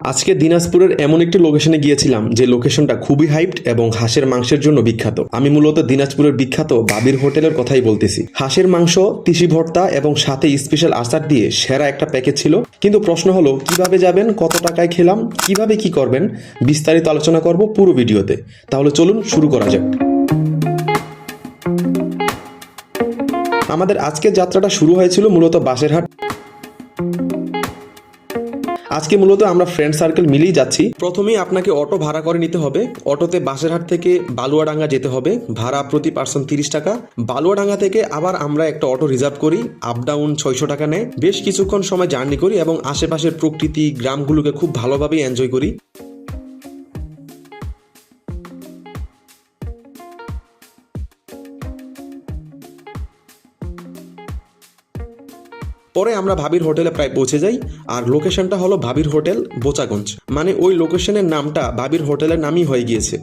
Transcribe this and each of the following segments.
আজকে দিনাজপুরের এমন একটি লোকেশনে গিয়েছিলাম যে লোকেশনটা খুবই হাইপড এবং হাঁসের মাংসের জন্য বিখ্যাত। আমি মূলত দিনাজপুরের বিখ্যাত বাবির হোটেলের কথাই বলতেছি। হাঁসের মাংস, তিসি ভর্তা এবং সাথে স্পেশাল আচার দিয়ে সেরা একটা প্যাকেজ ছিল। কিন্তু প্রশ্ন হলো কিভাবে যাবেন, কত টাকায় খেলাম, কিভাবে কি করবেন, বিস্তারিত আলোচনা করব পুরো ভিডিওতে। তাহলে চলুন শুরু করা যাক। আমাদের আজকের যাত্রাটা শুরু হয়েছিল মূলত বাসেরহাট। আজকে মূলত আমরা ফ্রেন্ড সার্কেল মিলেই যাচ্ছি। প্রথমেই আপনাকে অটো ভাড়া করে নিতে হবে। অটোতে বাসেরহাট থেকে বালুয়াডাঙ্গা যেতে হবে, ভাড়া প্রতি পার্সন 30 টাকা। বালুয়াডাঙ্গা থেকে আবার আমরা একটা অটো রিজার্ভ করি, আপ ডাউন 600 টাকা নেয়। বেশ কিছুক্ষণ সময় জার্নি করি এবং আশেপাশের প্রকৃতি, গ্রামগুলোকে খুব ভালোভাবেই এনজয় করি। পরে আমরা ভাবির হোটেলে প্রায় পৌঁছে যাই। আর লোকেশনটা হলো ভাবির হোটেল বোচাগঞ্জ, মানে ওই লোকেশনের নামটা ভাবির হোটেলের নামই হয়ে গিয়েছে।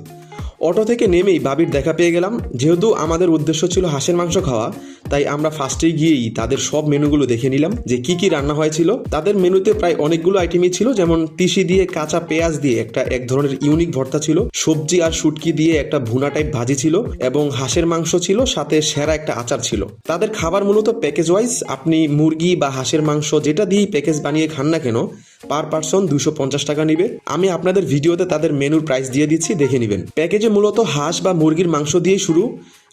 অটো থেকে নেমেই ভাবির দেখা পেয়ে গেলাম। যেহেতু আমাদের উদ্দেশ্য ছিল হাঁসের মাংস খাওয়া, তাই আমরা ফার্স্টেই গিয়েই তাদের সব মেনুগুলো দেখে নিলাম যে কি কি রান্না হয়েছিল। তাদের মেনুতে প্রায় অনেকগুলো আইটেমই ছিল, যেমন তিসি দিয়ে কাঁচা পেঁয়াজ দিয়ে এক ধরনের ইউনিক ভর্তা ছিল, সবজি আর শুটকি দিয়ে একটা ভুনা টাইপ ভাজি ছিল এবং হাঁসের মাংস ছিল, সাথে সেরা একটা আচার ছিল। তাদের খাবার মূলত প্যাকেজ ওয়াইজ, আপনি মুরগি বা হাঁসের মাংস যেটা দিয়েই প্যাকেজ বানিয়ে খান না কেন, পার পার্সন 250 টাকা নিবে। আমি আপনাদের ভিডিওতে তাদের মেনুর প্রাইস দিয়ে দিচ্ছি, দেখে নেবেন। প্যাকেজে মূলত হাঁস বা মুরগির মাংস দিয়ে শুরু,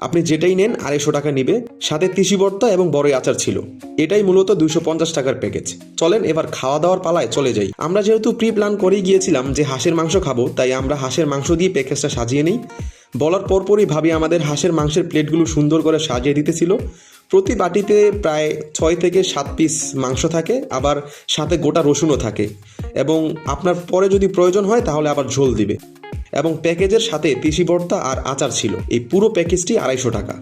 আপনি যেটাই নেন 250 টাকা নিবে, সাথে তিসি ভর্তা এবং বড়ই আচার ছিল। এটাই মূলত 250 টাকার প্যাকেজ। চলেন এবার খাওয়া দাওয়ার পালায় চলে যাই। আমরা যেহেতু প্রি প্ল্যান করেই গিয়েছিলাম যে হাঁসের মাংস খাবো, তাই আমরা হাঁসের মাংস দিয়ে প্যাকেজটা সাজিয়ে নিই। বলার পরপরই ভাবি আমাদের হাঁসের মাংসের প্লেটগুলো সুন্দর করে সাজিয়ে দিতেছিল। প্রতি বাটিতে প্রায় 6 থেকে 7 পিস মাংস থাকে, আবার সাথে গোটা রসুনও থাকে, এবং আপনার পরে যদি প্রয়োজন হয় তাহলে আবার ঝোল দিবে। এবং প্যাকেজের সাথে তিসি ভর্তা আর আচার ছিল। এই পুরো প্যাকেজটি 250 টাকা।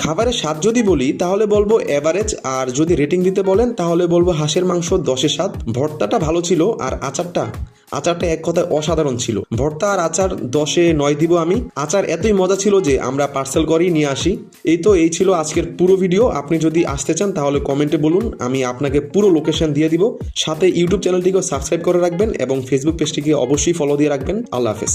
খাবারের স্বাদ যদি বলি তাহলে বলবো এভারেজ, আর যদি রেটিং দিতে বলেন তাহলে বলবো হাঁসের মাংস 10-এ 7। ভর্তাটা ভালো ছিল, আর আচারটা এক কথায় অসাধারণ ছিল। ভর্তা আর আচার 10-এ 9 দিব আমি। আচার এতই মজা ছিল যে আমরা পার্সেল করেই নিয়ে আসি। এই ছিল আজকের পুরো ভিডিও। আপনি যদি আসতে চান তাহলে কমেন্টে বলুন, আমি আপনাকে পুরো লোকেশন দিয়ে দিব। সাথে ইউটিউব চ্যানেলটিকেও সাবস্ক্রাইব করে রাখবেন এবং ফেসবুক পেজটিকে অবশ্যই ফলো দিয়ে রাখবেন। আল্লাহ হাফেজ।